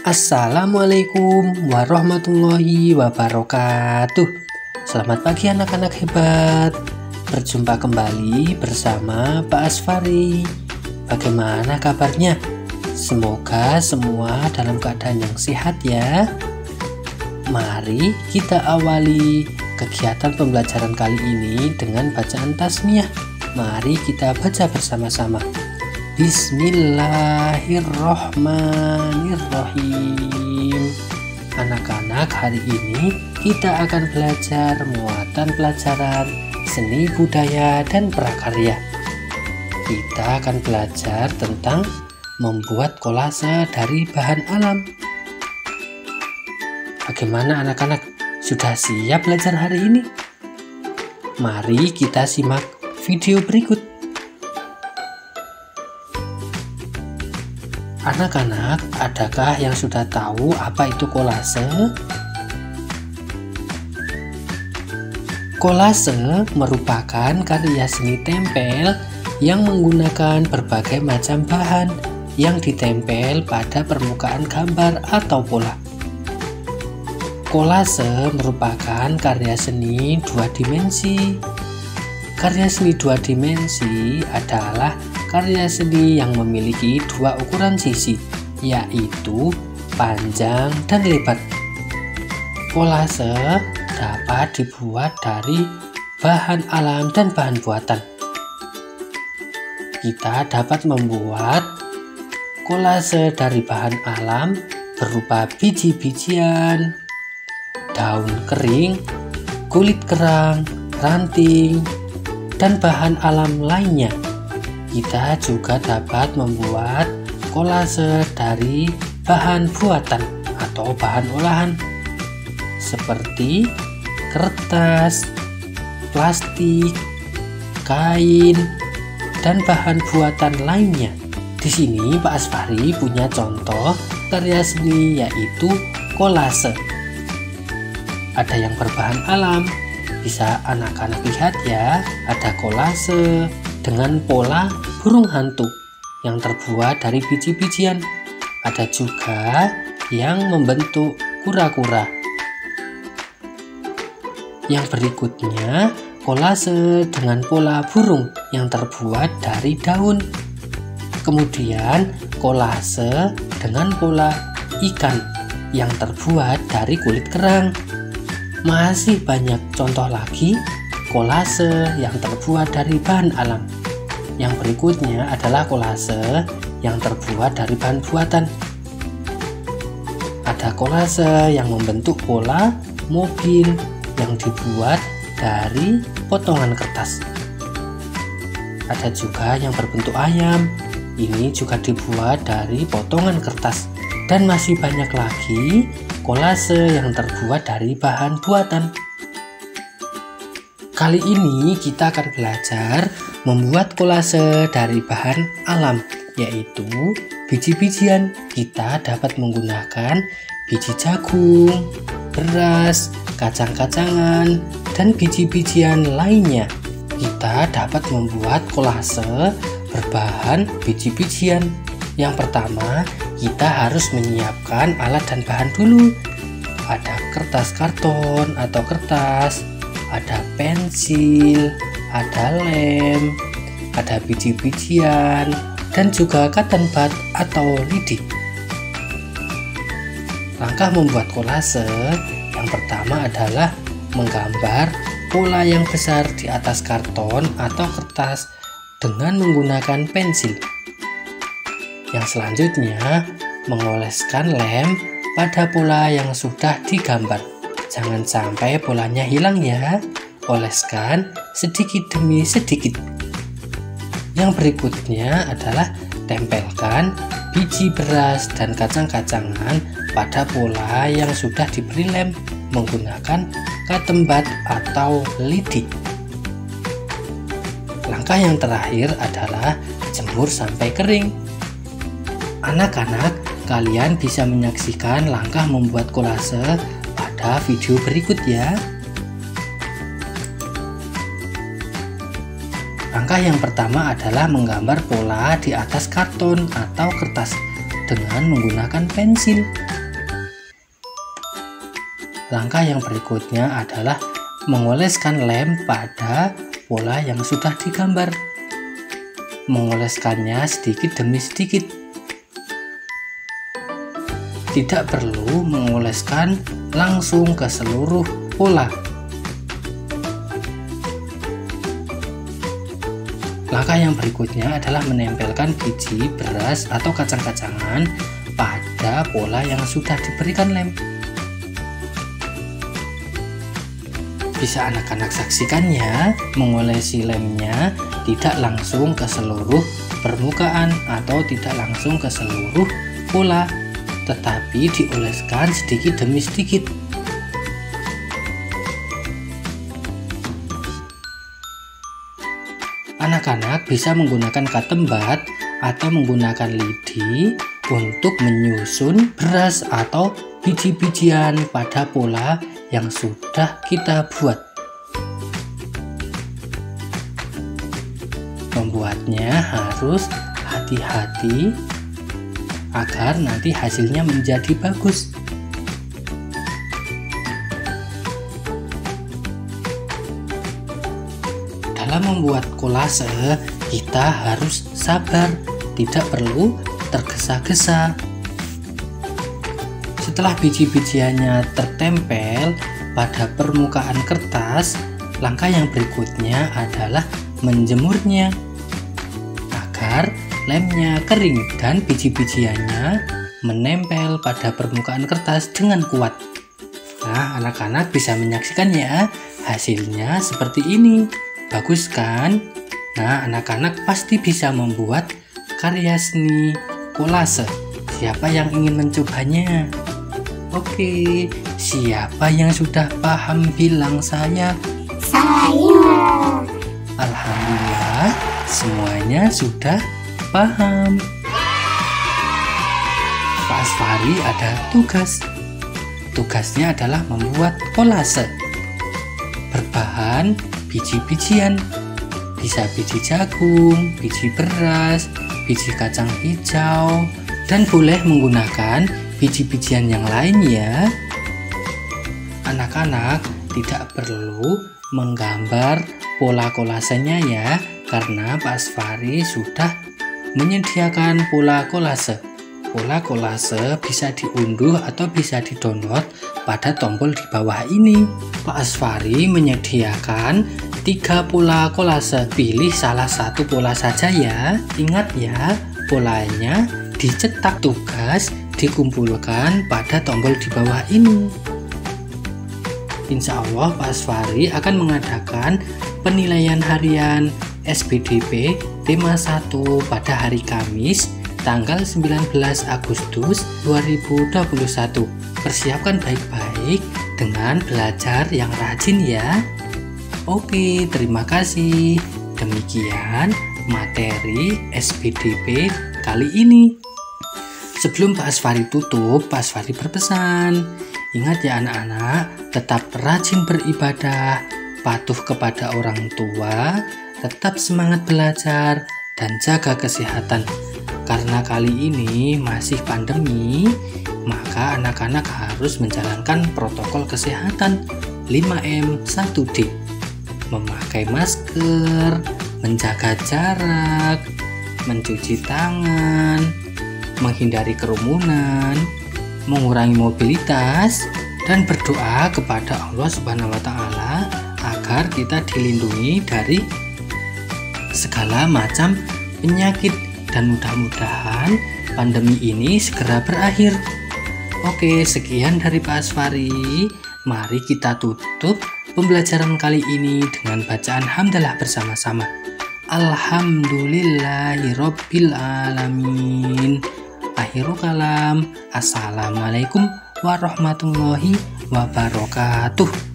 Assalamualaikum warahmatullahi wabarakatuh. Selamat pagi anak-anak hebat. Berjumpa kembali bersama Pak Asfari. Bagaimana kabarnya? Semoga semua dalam keadaan yang sehat ya. Mari kita awali kegiatan pembelajaran kali ini dengan bacaan tasmiyah. Mari kita baca bersama-sama. Bismillahirrohmanirrohim. Anak-anak, hari ini kita akan belajar muatan pelajaran seni budaya dan prakarya. Kita akan belajar tentang membuat kolase dari bahan alam. Bagaimana anak-anak? Sudah siap belajar hari ini? Mari kita simak video berikut. Anak-anak, adakah yang sudah tahu apa itu kolase? Kolase merupakan karya seni tempel yang menggunakan berbagai macam bahan yang ditempel pada permukaan gambar atau pola. Kolase merupakan karya seni dua dimensi. Karya seni dua dimensi adalah karya seni yang memiliki dua ukuran sisi, yaitu panjang dan lebar. Kolase dapat dibuat dari bahan alam dan bahan buatan. Kita dapat membuat kolase dari bahan alam berupa biji-bijian, daun kering, kulit kerang, ranting, dan bahan alam lainnya. Kita juga dapat membuat kolase dari bahan buatan atau bahan olahan seperti kertas, plastik, kain, dan bahan buatan lainnya. Di sini Pak Asfari punya contoh karya seni yaitu kolase. Ada yang berbahan alam, bisa anak-anak lihat ya, ada kolase dengan pola burung hantu yang terbuat dari biji-bijian. Ada juga yang membentuk kura-kura. Yang berikutnya, kolase dengan pola burung yang terbuat dari daun. Kemudian, kolase dengan pola ikan yang terbuat dari kulit kerang. Masih banyak contoh lagi kolase yang terbuat dari bahan alam. Yang berikutnya adalah kolase yang terbuat dari bahan buatan. Ada kolase yang membentuk pola mobil yang dibuat dari potongan kertas. Ada juga yang berbentuk ayam, ini juga dibuat dari potongan kertas. Dan masih banyak lagi kolase yang terbuat dari bahan buatan. Kali ini kita akan belajar membuat kolase dari bahan alam, yaitu biji-bijian. Kita dapat menggunakan biji jagung, beras, kacang-kacangan, dan biji-bijian lainnya. Kita dapat membuat kolase berbahan biji-bijian. Yang pertama, kita harus menyiapkan alat dan bahan dulu. Ada kertas karton atau kertas, ada pensil, ada lem, ada biji-bijian, dan juga cotton bud atau lidi. Langkah membuat kolase yang pertama adalah menggambar pola yang besar di atas karton atau kertas dengan menggunakan pensil. Yang selanjutnya, mengoleskan lem pada pola yang sudah digambar. Jangan sampai polanya hilang ya. Oleskan sedikit demi sedikit. Yang berikutnya adalah tempelkan biji beras dan kacang-kacangan pada pola yang sudah diberi lem menggunakan cotton bud atau lidi. Langkah yang terakhir adalah jemur sampai kering. Anak-anak, kalian bisa menyaksikan langkah membuat kolase pada video berikut ya. Langkah yang pertama adalah menggambar pola di atas karton atau kertas dengan menggunakan pensil. Langkah yang berikutnya adalah mengoleskan lem pada pola yang sudah digambar. Mengoleskannya sedikit demi sedikit. Tidak perlu mengoleskan langsung ke seluruh pola. Langkah yang berikutnya adalah menempelkan biji beras atau kacang-kacangan pada pola yang sudah diberikan lem. Bisa anak-anak saksikan ya, mengolesi lemnya tidak langsung ke seluruh permukaan atau tidak langsung ke seluruh pola, tetapi dioleskan sedikit demi sedikit. Anak-anak bisa menggunakan katembat atau menggunakan lidi untuk menyusun beras atau biji-bijian pada pola yang sudah kita buat. Membuatnya harus hati-hati agar nanti hasilnya menjadi bagus. Dalam membuat kolase, kita harus sabar, tidak perlu tergesa-gesa. Setelah biji-bijiannya tertempel pada permukaan kertas, langkah yang berikutnya adalah menjemurnya agar lemnya kering dan biji-bijiannya menempel pada permukaan kertas dengan kuat. Nah, anak-anak bisa menyaksikan ya, hasilnya seperti ini. Bagus kan? Nah, anak-anak pasti bisa membuat karya seni kolase. Siapa yang ingin mencobanya? Oke, siapa yang sudah paham bilang saya? Saya. Alhamdulillah, semuanya sudah paham. Pak Asfari ada tugas. Tugasnya adalah membuat kolase berbahan biji-bijian. Bisa biji jagung, biji beras, biji kacang hijau, dan boleh menggunakan biji-bijian yang lain ya. Anak-anak tidak perlu menggambar pola kolasenya ya, karena Pak Asfari sudah menyediakan pola kolase. Pola kolase bisa diunduh atau bisa di-download pada tombol di bawah ini. Pak Asfari menyediakan 3 pola kolase. Pilih salah satu pola saja ya. Ingat ya, polanya dicetak, tugas dikumpulkan pada tombol di bawah ini. Insya Allah Pak Asfari akan mengadakan penilaian harian SBDP tema 1 pada hari Kamis tanggal 19 Agustus 2021. Persiapkan baik-baik dengan belajar yang rajin ya. Oke, terima kasih. Demikian materi SBDP kali ini. Sebelum Pak Asfari tutup, Pak Asfari berpesan, ingat ya anak-anak, tetap rajin beribadah, patuh kepada orang tua, tetap semangat belajar, dan jaga kesehatan. Karena kali ini masih pandemi, maka anak-anak harus menjalankan protokol kesehatan 5M 1D. Memakai masker, menjaga jarak, mencuci tangan, menghindari kerumunan, mengurangi mobilitas, dan berdoa kepada Allah Subhanahu wa Ta'ala agar kita dilindungi dari segala macam penyakit, dan mudah-mudahan pandemi ini segera berakhir. Oke, sekian dari Pak Asfari. Mari kita tutup pembelajaran kali ini dengan bacaan hamdalah bersama-sama. Alhamdulillahirabbil alamin. Akhirul kalam. Assalamualaikum warahmatullahi wabarakatuh.